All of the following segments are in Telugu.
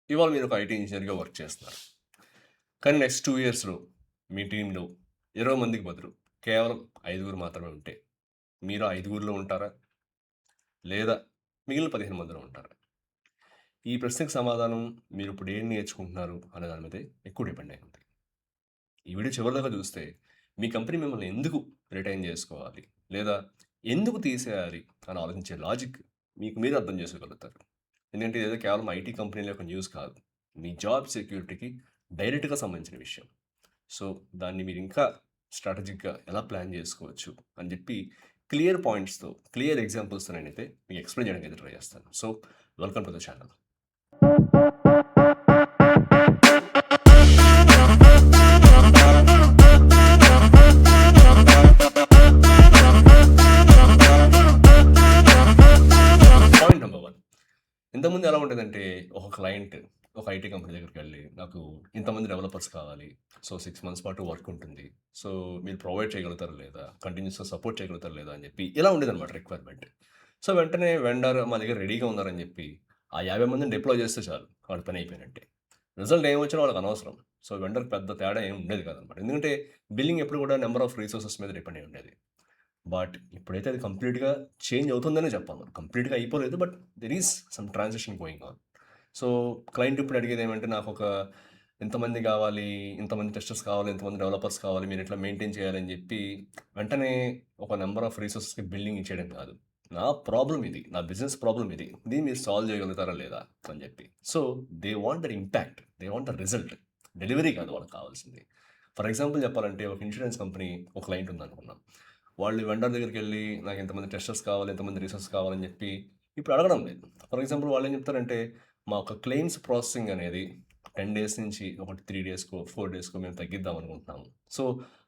ఇవాళ మీరు ఒక ఐటీ ఇంజినీర్‌గా వర్క్ చేస్తున్నారు. కానీ నెక్స్ట్ 2 ఇయర్స్‌లో మీ టీమ్‌లో 20 మందికి బదులు కేవలం 5గురు మాత్రమే ఉంటే, మీరు ఆ 5గురిలో ఉంటారా? లేదా మిగిలిన 15 మందిలో ఉంటారా? ఈ ప్రశ్నకు సమాధానం మీరిప్పుడు ఏం నేర్చుకుంటున్నారు అనే దాని మీదే ఎక్కువ డిపెండ్ అయి ఉంది. ఈ వీడియో చివరిదాకా చూస్తే మీ కంపెనీ మిమ్మల్ని ఎందుకు రిటైన్ చేసుకోవాలి? లేదా ఎందుకు తీసేయాలి అని ఆలోచించే లాజిక్ మీకు మీరు అర్థం చేసుకోగలుగుతారు. ఎందుకంటే ఇదేదో కేవలం ఐటీ కంపెనీల యొక్క న్యూస్ కాదు. మీ జాబ్ సెక్యూరిటీకి డైరెక్ట్‌గా సంబంధించిన విషయం. సో, దాన్ని మీరింకా స్ట్రాటజిక్‌గా ఎలా ప్లాన్ జేసుకోవచ్చు అని జెప్పి క్లియర్ పాయింట్స్‌తో, క్లియర్ ఎగ్జాంపుల్స్‌తో నేనైతే మీకు ఎక్స్‌ప్లెయిన్ చేయడానికైతే ట్రై చేస్తాను. So, welcome to the channel. Point number 1. ఇంతకుముందు ఎలా ఉండేదంటే, ఒక క్లయింట్ ఒక ఐటీ కంపెనీ దగ్గరికెళ్ళి, నాకు ఇంతమంది డెవలపర్స్ కావాలి. సో, 6 మంత్స్ పాటు వర్క్ ఉంటుంది. సో, మీరు ప్రొవైడ్ చేయగలుగుతారా లేదా? కంటిన్యూయస్‌గా సపోర్ట్ చేయగలుగుతారా లేదా? అని చెప్పి ఇలా ఉండేదనమాట రిక్వైర్మెంట్. సో, వెంటనే వెండర్ మా దగ్గర రెడీగా ఉన్నారని చెప్పి, ఆ 50 మందిని డిప్లాయ్ చేస్తే చాలు. వాడి పని అయిపోయినట్టే. రిజల్ట్ ఏమొచ్చినా వాళ్ళకి అనవసరం. సో, వెండర్‌కి పెద్ద తేడా ఏమి ఉండేది కాదనమాట. ఎందుకంటే, బిల్లింగ్ ఎప్పుడు కూడా నంబర్ ఆఫ్ రిసోర్సెస్ మీద డిపెండ్ అయ్యి ఉండేది. బట్ ఇప్పుడైతే అది కంప్లీట్‌గా చేంజ్ అవుతుందనే చెప్పాలి. కంప్లీట్‌గా అయిపోలేదు. But there is some transition going on. So, client ఇప్పుడు అడిగేదేమంటే నాకొక ఇంతమంది గావాలి, ఇంతమంది టెస్టర్స్ కావాలి, ఇంతమంది డెవలపర్స్ కావాలి, మీరిట్లా మెయింటైన్ చేయాలని జెప్పి, వెంటనే ఒక నంబర్ ఆఫ్ రిసోర్సెస్‌కి బిల్డింగ్ ఇచ్చేయడం కాదు. నా ప్రాబ్లమ్ ఇది. నా బిజినెస్ ప్రాబ్లమ్ ఇది. దీన్ని మీరు సాల్వ్ చేయగలుగుతారా లేదా అని జెప్పి. So, they want that impact. They want the result. Delivery కాదు వాళ్ళకి కావాల్సింది. ఫర్ ఎగ్జాంపుల్ చెప్పాలంటే ఒక ఇన్స్యూరెన్స్ కంపెనీ ఒక క్లయింట్ ఉందనుకుందాం. వాళ్ళు వెండర్ దగ్గరికెళ్ళి నాకు ఇంతమంది టెస్టర్స్ కావాలి, ఇంతమంది రిసోర్స్ కావాలని జెప్పి ఇప్పుడు అడగడం లేదు. ఫర్ ఎగ్జాంపుల్ వాళ్ళేం చెప్తారంటే, మా యొక్క క్లెయిమ్స్ ప్రాసెసింగ్ అనేది 10 డేస్ నుంచి ఒక 3 డేస్‌కో, 4 డేస్‌కో మేము తగ్గిద్దాం అనుకుంటున్నాము. సో,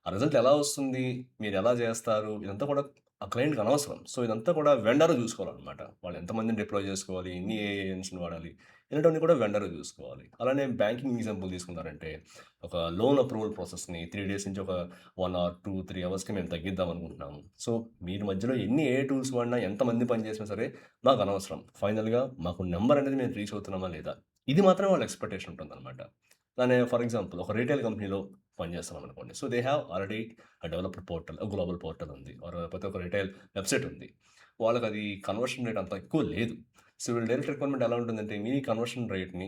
ఆ రిజల్ట్ ఎలా వస్తుంది? మీరెలా జేస్తారు? ఇదంతా కూడా ఆ క్లయింట్‌కి అనవసరం. సో, ఇదంతా కూడా వెండర్ జూసుకోవాలనమాట. వాళ్ళు ఎంతమందిని డిప్లాయ్ జేసుకోవాలి? ఎన్ని ఏజెంట్స్‌ని వాడాలి? ఇలాంటివన్నీ కూడా వెండర్ జూసుకోవాలి. అలానే బ్యాంకింగ్ ఎగ్జాంపుల్ తీసుకున్నారంటే, ఒక లోన్ అప్రూవల్ ప్రాసెస్‌ని 3 డేస్ నుంచి ఒక 1 అవర్, 2, 3 అవర్స్‌కి మేము తగ్గిద్దాం అనుకుంటున్నాము. సో, మీరు మధ్యలో ఎన్ని ఏఐ టూల్స్ వాడినా, ఎంతమంది పని చేసినా సరే మాకనవసరం. ఫైనల్‌గా మాకు నంబర్ అనేది మేము రీచ్ అవుతున్నామా లేదా? ఇది మాత్రమే వాళ్ళ ఎక్స్‌పెక్టేషన్ ఉంటుందనమాట. అలానే ఫర్ ఎగ్జాంపుల్ ఒక రిటైల్ కంపెనీలో పనిచేస్తున్నామనుకోండి. So, they have already developed portal, global portal ఉంది. లేకపోతే ఒక రిటైల్ వెబ్‌సైట్ ఉంది. వాళ్ళకది కన్వర్షన్ రేట్ అంత ఎక్కువ లేదు. సో, వీళ్ళ డైరెక్ట్ రిక్వైర్మెంట్ ఎలా ఉంటుందంటే, మీ కన్వర్షన్ రేట్‌ని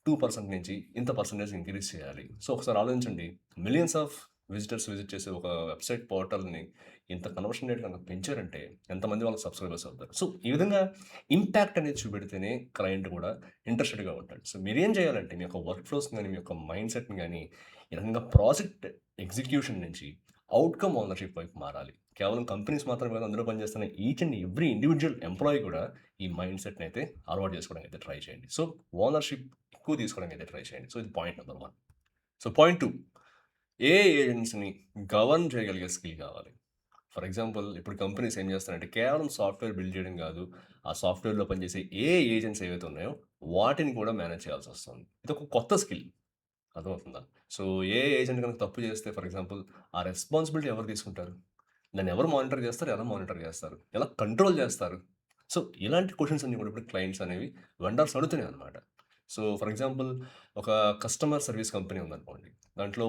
2% నుంచి ఇంత పర్సెంటేజ్ ఇంక్రీజ్ చేయాలి. సో, ఒకసారి ఆలోచించండి. మిలియన్స్ ఆఫ్ విజిటర్స్ విజిట్ చేసే ఒక వెబ్‌సైట్ పోర్టల్‌ని ఇంత కన్వర్షన్ రేట్ గనక పెంచారంటే ఎంతమంది వాళ్ళకి సబ్‌స్క్రైబర్స్ అవుతారు. సో, ఈ విధంగా ఇంపాక్ట్ అనేది చూపెడితేనే క్లయింట్ కూడా ఇంట్రెస్టెడ్‌గా ఉంటాడు. సో, మీరేం చేయాలంటే మీ యొక్క వర్క్ ఫ్లోస్‌ని గాని, మీ యొక్క మైండ్ సెట్‌ని గాని ఈ రకంగా ప్రాజెక్ట్ ఎగ్జిక్యూషన్ నుంచి ఔట్‌కమ్ ఓనర్‌షిప్ వైపు మారాలి. కేవలం కంపెనీస్ మాత్రమే కాదు అందులో పనిచేస్తున్న each and every individual employee కూడా ఈ మైండ్ సెట్‌ని అయితే అలవాటు చేసుకోవడానికి అయితే ట్రై చేయండి. సో, ఓనర్‌షిప్ ఎక్కువ తీసుకోవడానికి అయితే ట్రై చేయండి. సో, ఇది point number 1. So, point 2, AI ఏజెంట్స్‌ని గవర్న్ చేయగలిగే స్కిల్ కావాలి. ఫర్ ఎగ్జాంపుల్ ఇప్పుడు కంపెనీస్ ఏం చేస్తున్నాయంటే కేవలం సాఫ్ట్‌వేర్ బిల్డ్ చేయడం కాదు. ఆ సాఫ్ట్‌వేర్‌లో పనిచేసే ఏఐ ఏజెంట్స్ ఏవైతే ఉన్నాయో వాటిని కూడా మేనేజ్ చేయాల్సొస్తుంది. ఇదొక కొత్త స్కిల్. అర్థమవుతుందా? సో, ఏఐ ఏజెంట్ గనుక తప్పు చేస్తే ఫర్ ఎగ్జాంపుల్ ఆ రెస్పాన్సిబిలిటీ ఎవరు తీసుకుంటారు? దాన్ని ఎవరు మానిటర్ చేస్తారు? ఎలా మానిటర్ చేస్తారు? ఎలా కంట్రోల్ చేస్తారు? సో, ఇలాంటి క్వెషన్స్ అన్నీ కూడా ఇప్పుడు క్లయింట్స్ అనేవి వెండర్స్ అడుగుతున్నాయన్నమాట. సో, ఫర్ ఎగ్జాంపుల్ ఒక కస్టమర్ సర్విస్ కంపెనీ ఉందనుకోండి. దాంట్లో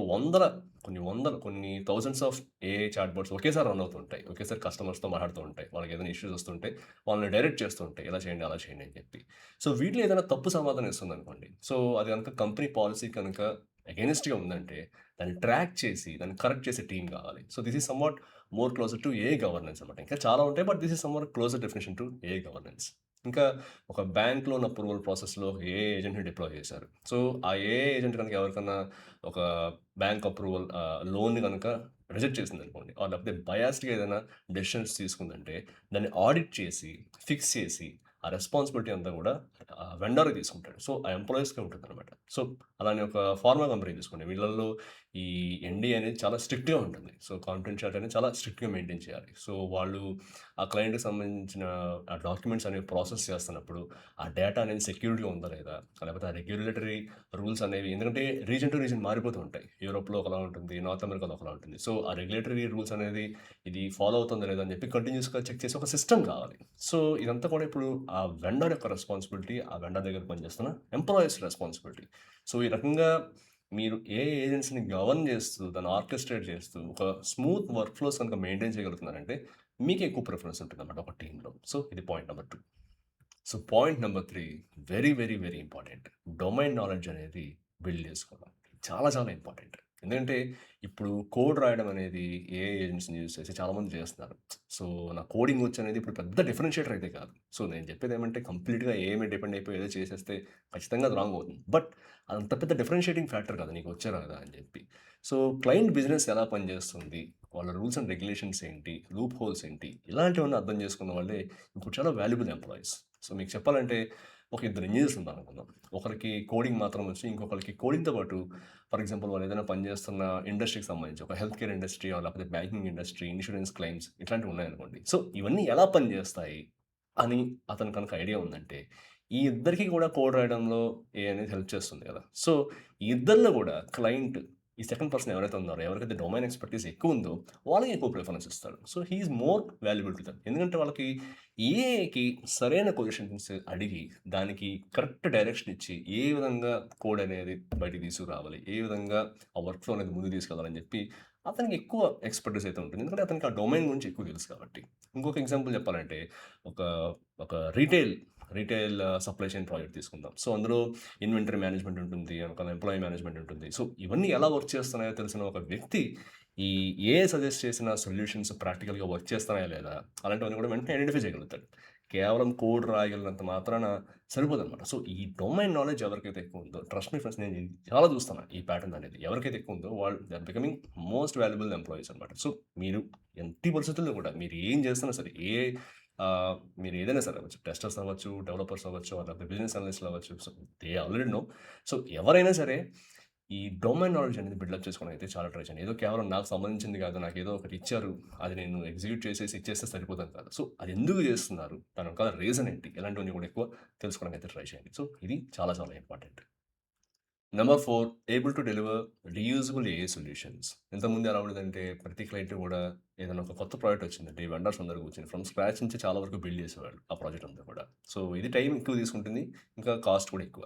కొన్ని థౌసండ్స్ ఆఫ్ ఏఐ చాట్‌బాట్స్ ఒకేసారి రన్ అవుతూ ఉంటాయి. ఒకేసారి కస్టమర్స్‌తో మాట్లాడుతూ ఉంటాయి. వాళ్ళకి ఏదైనా ఇష్యూస్ వస్తుంటే వాళ్ళని డైరెక్ట్ చేస్తూ ఉంటాయి. ఇలా చేయండి, అలా చేయండి అని చెప్పి. సో, వీటిలో ఏదైనా తప్పు సమాధానం ఇస్తుందనుకోండి. సో, అది గనుక కంపెనీ పాలిసీ కనుక అగైన్స్ట్‌గా ఉందంటే దాన్ని ట్రాక్ చేసి దాన్ని కరెక్ట్ చేసే టీమ్ కావాలి. So, this is somewhat more closer to AI governance అనమాట. ఇంకా చాలా ఉంటాయి. But this is somewhat closer definition to AI governance. ఇంకా ఒక బ్యాంక్ లోన్ అప్రూవల్ ప్రాసెస్‌లో ఏఐ ఏజెంట్‌ని డిప్లాయ్ చేశారు. సో, ఆ ఏఐ ఏజెంట్ గనుక ఎవరికన్నా ఒక బ్యాంక్ అప్రూవల్ లోన్‌ని గనుక రిజెక్ట్ చేసిందనుకోండి, లేకపోతే బయాస్డ్‌గా ఏదైనా డెసిషన్స్ తీసుకుందంటే దాన్ని ఆడిట్ చేసి, ఫిక్స్ చేసి ఆ రెస్పాన్సిబిలిటీ అంతా కూడా వెండరే తీసుకుంటాడు. సో, ఆ ఎంప్లాయీస్‌కే ఉంటుందనమాట. సో, అలానే ఒక ఫార్మా కంపెనీ తీసుకోండి. వీళ్ళల్లో ఈ ఎన్‌డీఏ అనేది చాలా స్ట్రిక్ట్‌గా ఉంటుంది. సో, కాన్ఫిడెన్షియాలిటీ అనేది చాలా స్ట్రిక్ట్‌గా మెయింటైన్ చేయాలి. సో, వాళ్ళు ఆ క్లయింట్‌కి సంబంధించిన ఆ డాక్యుమెంట్స్ అనేవి ప్రాసెస్ చేస్తున్నప్పుడు, ఆ డేటా అనేది సెక్యూర్డ్‌గా ఉందా లేదా? లేకపోతే ఆ రెగ్యులేటరీ రూల్స్ అనేవి ఎందుకంటే రీజన్ టు రీజన్ మారిపోతూ ఉంటాయి. యూరోప్‌లో ఒకలా ఉంటుంది. నార్త్ అమెరికాలో ఒకలా ఉంటుంది. సో, ఆ రెగ్యులేటరీ రూల్స్ అనేది ఇది ఫాలో అవుతుందా లేదా అని చెప్పి కంటిన్యూయస్‌గా చెక్ చేసే ఒక సిస్టమ్ కావాలి. సో, ఇదంతా కూడా ఇప్పుడు ఆ వెండర్ యొక్క రెస్పాన్సిబిలిటీ, ఆ వెండర్ దగ్గర పనిచేస్తున్న ఎంప్లాయీస్ రెస్పాన్సిబిలిటీ. సో, ఈ రకంగా మీరు ఏ ఏజెన్సీని గవర్న్ చేస్తూ, దాన్ని ఆర్కెస్ట్రేట్ చేస్తూ, ఒక స్మూత్ వర్క్ ఫ్లోస్ కనుక మెయింటైన్ చేయగలుగుతున్నారంటే, మీకే ఎక్కువ ప్రిఫరెన్స్ ఉంటుందన్నమాట ఒక టీమ్‌లో. సో, ఇది point number 2. So, point number 3 very, very, very important. Domain knowledge అనేది బిల్డ్ చేసుకోవడం. చాలా, చాలా ఇంపార్టెంట్. ఎందుకంటే, ఇప్పుడు కోడ్ రాయడం అనేది ఏఐ ఏజెంట్స్‌ని యూజ్ చేసి చాలామంది చేస్తున్నారు. సో, నాకు కోడింగ్ వచ్చనేది ఇప్పుడు పెద్ద డిఫరెన్షియేటర్ అయితే కాదు. సో, నేను చెప్పేదేమంటే కంప్లీట్‌గా ఏఐ మీద డిపెండ్ అయిపోయి ఏదో చేసేస్తే ఖచ్చితంగా అది రాంగ్ అవుతుంది. బట్ అదంత పెద్ద డిఫరెన్షియేటింగ్ ఫ్యాక్టర్ కాదు నీకు వచ్చా రాదా అని చెప్పి. సో, క్లయింట్ బిజినెస్ ఎలా పనిచేస్తుంది? వాళ్ళ రూల్స్ అండ్ రెగ్యులేషన్స్ ఏంటి? లూప్ హోల్స్ ఏంటి? ఇలాంటివన్నీ అర్థం చేసుకున్న వాళ్ళే ఇప్పుడు చాలా వాల్యుబుల్ ఎంప్లాయీస్. సో, మీకు చెప్పాలంటే ఒక ఇద్దరు ఇంజినీర్స్ ఉన్నారనుకుందాం. ఒకరికి కోడింగ్ మాత్రం వచ్చి, ఇంకొకళ్ళకి కోడింగ్‌తో పాటు ఫర్ ఎగ్జాంపుల్ వాళ్ళు ఏదైనా పని చేస్తున్న ఇండస్ట్రీకి సంబంధించి ఒక హెల్త్ కేర్ ఇండస్ట్రీ లేకపోతే బ్యాంకింగ్ ఇండస్ట్రీ, ఇన్స్యూరెన్స్ క్లెయిమ్స్ ఇట్లాంటివి ఉన్నాయనుకోండి. సో, ఇవన్నీ ఎలా పనిచేస్తాయి అని అతనికి కనుక ఐడియా ఉందంటే, ఈ ఇద్దరికీ కూడా కోడ్ రాయడంలో ఏఐ అనేది హెల్ప్ చేస్తుంది కదా! సో, ఈ ఇద్దరిలో కూడా క్లయింట్ ఈ సెకండ్ పర్సన్ ఎవరైతే ఉన్నారో, ఎవరికైతే డొమైన్ ఎక్స్‌పర్టీస్ ఎక్కువుందో వాళ్ళకి ఎక్కువ ప్రిఫరెన్స్ ఇస్తాడు. So, he is more valuable to them. ఎందుకంటే వాళ్ళకి ఏఐకి సరైన క్వెషన్స్ అడిగి, దానికి కరెక్ట్ డైరెక్షన్ ఇచ్చి, ఏ విధంగా కోడ్ అనేది బయటికి తీసుకురావాలి, ఏ విధంగా ఆ వర్క్ ఫ్లో అనేది ముందుకు తీసుకెళ్ళాలని చెప్పి, అతనికి ఎక్కువ ఎక్స్‌పర్టీస్ అయితే ఉంటుంది. ఎందుకంటే అతనికి ఆ డొమైన్ గురించి ఎక్కువ తెలుసు కాబట్టి. ఇంకొక ఎగ్జాంపుల్ చెప్పాలంటే, ఒక ఒక రీటైల్ సప్లై చైన్ ప్రాజెక్ట్ తీసుకుందాం. సో, అందులో ఇన్వెంటరీ మేనేజ్మెంట్ ఉంటుంది. వెనకాల ఎంప్లాయీ మేనేజ్మెంట్ ఉంటుంది. సో, ఇవన్నీ ఎలా వర్క్ చేస్తున్నాయో తెలిసిన ఒక వ్యక్తి ఈ ఏఐ సజెస్ట్ చేసిన సొల్యూషన్స్ ప్రాక్టికల్‌గా వర్క్ చేస్తున్నాయా లేదా? అలాంటివన్నీ కూడా వెంటనే ఐడెంటిఫై చేయగలుగుతాడు. కేవలం కోడ్ రాయగలిగినంత మాత్రాన సరిపోదనమాట. సో, ఈ డొమైన్ నాలెడ్జ్ ఎవరికైతే ఎక్కువ ఉందో ట్రస్ట్ మీ ఫ్రెండ్స్ నేను ఇది చాలా చూస్తున్నా ఈ ప్యాటర్న్ అనేది. ఎవరికైతే ఎక్కువ ఉందో వాళ్ళు they are becoming most valuable employees అనమాట. సో, మీరు ఎట్టి పరిస్థితుల్లో కూడా మీరు ఏం చేస్తున్నా సరే మీరు ఏదైనా సరే అవ్వచ్చు. టెస్టర్స్ అవ్వచ్చు, డెవలపర్స్ అవ్వచ్చు, లేకపోతే బిజినెస్ అనలిస్ట్‌లు అవ్వచ్చు. So, they already know. So, ఎవరైనా సరే ఈ డొమైన్ నాలెడ్జ్ అనేది బిల్డప్ చేసుకోవడం అయితే చాలా ట్రై చేయండి. ఏదో కేవలం నాకు సంబంధించింది కాదు. నాకేదో ఒకటి ఇచ్చారు. అది నేను ఎగ్జిక్యూట్ చేసేసి ఇచ్చేస్తే సరిపోదని కాదు. సో, అది ఎందుకు చేస్తున్నారు? దాని వెనకాల రీజన్ ఏంటి? ఇలాంటివన్నీ కూడా ఎక్కువ తెలుసుకోవడానికి అయితే ట్రై చేయండి. సో, ఇది చాలా చాలా important. Number 4 able to deliver reusable AI solutions. ఇంతకుముందు ఎలా ఉండేదంటే ప్రతి క్లయింట్ కూడా ఏదైనా ఒక కొత్త ప్రాజెక్ట్ వచ్చిందంటే ఈ వెండర్స్ అందరూ కూర్చొని ఫ్రమ్ స్క్రాచ్ నుంచి చాలా వరకు బిల్డ్ చేసేవాళ్ళు ఆ ప్రాజెక్ట్ అంతా కూడా. సో, ఇది టైం ఎక్కువ తీసుకుంటుంది. ఇంకా కాస్ట్ కూడా ఎక్కువ.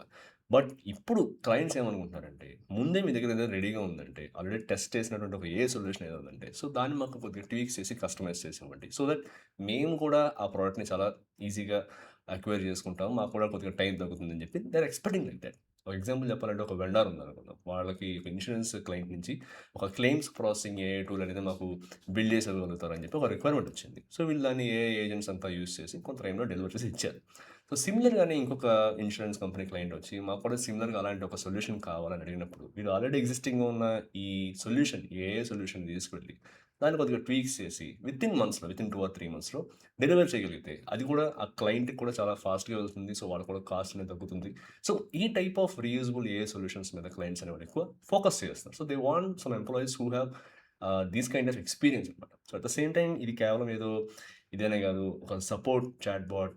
బట్ ఇప్పుడు క్లయింట్స్ ఏమనుకుంటున్నారంటే ముందే మీ దగ్గర ఏదైనా రెడీగా ఉందంటే ఆల్రెడీ టెస్ట్ చేసినటువంటి ఒక ఏఐ సొల్యూషన్ ఏదో ఉందంటే సో, దాన్ని మాకు కొద్దిగా ట్వీక్స్ చేసి కస్టమైజ్ చేసి ఇవ్వండి. సో దట్ మేము కూడా ఆ ప్రోడక్ట్‌ని చాలా ఈజీగా అక్వైర్ చేసుకుంటాం. మాకు కూడా కొద్దిగా టైం తగ్గుతుందని చెప్పి they are expecting like that. ఒక ఎగ్జాంపుల్ చెప్పాలంటే ఒక వెండర్ ఉందనుకుందాం. వాళ్ళకి ఒక ఇన్స్యూరెన్స్ క్లయింట్ నుంచి ఒక క్లెయిమ్స్ ప్రాసెసింగ్ ఏఐ టూల్ అనేది మాకు బిల్డ్ చేసి ఇవ్వగలుగుతారని చెప్పి ఒక రిక్వైర్మెంట్ వచ్చింది. సో, వీళ్ళు దాన్ని ఏఐ ఏజెంట్స్ అంతా యూజ్ చేసి కొంత టైంలో డెలివర్ చేసి ఇచ్చారు. సో, సిమిలర్‌గానే ఇంకొక ఇన్స్యూరెన్స్ కంపెనీ క్లయింట్ వచ్చి మాకు కూడా సిమిలర్‌గా అలాంటి ఒక సొల్యూషన్ కావాలని అడిగినప్పుడు వీళ్ళు ఆల్రెడీ ఎగ్జిస్టింగ్‌గా ఉన్న ఈ సొల్యూషన్ ఏఐ సొల్యూషన్ తీసుకెళ్ళి దాన్ని కొద్దిగా ట్వీక్స్ చేసి వితిన్ 2 ఆర్ 3 మంత్స్‌లో డెలివర్ చేయగలిగితే అది కూడా ఆ క్లయింట్‌కి కూడా చాలా ఫాస్ట్‌గా వెళ్తుంది. సో, వాళ్ళకి కూడా కాస్ట్ అనేది తగ్గుతుంది. సో, ఈ type of reusable AI solutions మీద క్లయింట్స్ అనేవాళ్ళు ఎక్కువ ఫోకస్ చేస్తారు. So, they want some employees who have these kind of experience అనమాట. So, at the same time ఇది కేవలం ఏదో ఇదనే కాదు ఒక సపోర్ట్ చాట్‌బాట్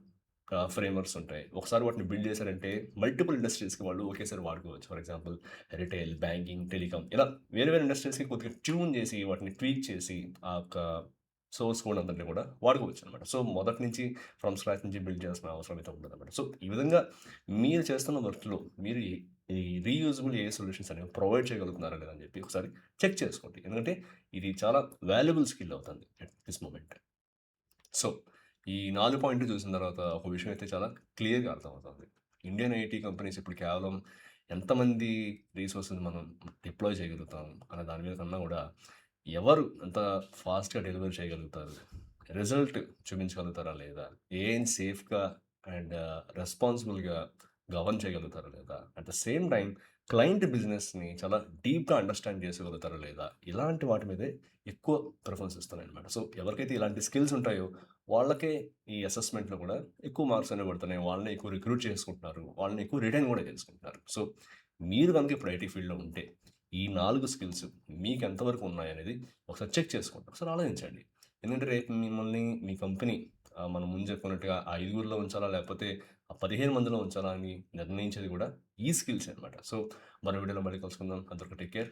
ఫ్రేమ్‌వర్క్స్ ఉంటాయి. ఒకసారి వాటిని బిల్డ్ చేశారంటే మల్టిపుల్ ఇండస్ట్రీస్‌కి వాళ్ళు ఒకేసారి వాడుకోవచ్చు. For example retail, banking, telecom ఇలా వేరే వేరే ఇండస్ట్రీస్‌కి కొద్దిగా ట్యూన్ చేసి వాటిని ట్వీక్ చేసి ఆ యొక్క సోర్స్ కోడ్ అంతటిని కూడా వాడుకోవచ్చనమాట. సో, మొదటి నుంచి ఫ్రమ్ స్క్రాచ్ నుంచి బిల్డ్ చేయాల్సిన అవసరం అయితే ఉండదనమాట. సో, ఈ విధంగా మీరు చేస్తున్న వర్క్‌లో మీరు ఈ రీయూజబుల్ ఏఐ సొల్యూషన్స్ అనేవి ప్రొవైడ్ చేయగలుగుతున్నారా లేదా అని చెప్పి ఒకసారి చెక్ చేసుకోండి. ఎందుకంటే ఇది చాలా వాల్యుబుల్ స్కిల్ అవుతుంది అట్ దిస్ మొమెంట్. సో, ఈ 4 పాయింట్లు చూసిన తర్వాత ఒక విషయం అయితే చాలా క్లియర్‌గా అర్థమవుతుంది. ఇండియన్ ఐటీ కంపెనీస్ ఇప్పుడు కేవలం ఎంతమంది రిసోర్స్‌ని మనం డిప్లాయ్ చేయగలుగుతాం అనే దాని మీద కన్నా కూడా ఎవరు ఎంత ఫాస్ట్‌గా డెలివరీ చేయగలుగుతారు, రిజల్ట్ చూపించగలుగుతారా లేదా, ఏఐని సేఫ్‌గా అండ్ రెస్పాన్సిబుల్‌గా గవర్న్ చేయగలుగుతారా లేదా, at the same time client బిజినెస్‌ని చాలా డీప్‌గా అండర్‌స్టాండ్ చేసుకోగలుగుతారా లేదా, ఇలాంటి వాటి మీదే ఎక్కువ ప్రిఫరెన్స్ ఇస్తున్నాననమాట. సో, ఎవరికైతే ఇలాంటి స్కిల్స్ ఉంటాయో వాళ్ళకే ఈ అసెస్మెంట్‌లో కూడా ఎక్కువ మార్క్స్ అనేవి పడుతున్నాయి. వాళ్ళని ఎక్కువ రిక్రూట్ చేసుకుంటున్నారు. వాళ్ళని ఎక్కువ రిటైన్ కూడా చేసుకుంటున్నారు. సో, మీరు కనుక ఇప్పుడు ఐటీ ఫీల్డ్‌లో ఉంటే, ఈ 4 స్కిల్స్ మీకు ఎంతవరకు ఉన్నాయనేది ఒకసారి చెక్ చేసుకోండి. ఒకసారి ఆలోచించండి. ఎందుకంటే రేపు మిమ్మల్ని మీ కంపెనీ మనం ముందు చెప్పుకున్నట్టుగా ఆ 5గురిలో ఉంచాలా? లేకపోతే ఆ 15 మందిలో ఉంచాలా? అని నిర్ణయించేది కూడా ఈ స్కిల్సే అనమాట. సో, మరో వీడియోలో మళ్ళీ కలుసుకుందాం. అంతవరకు టేక్ కేర్.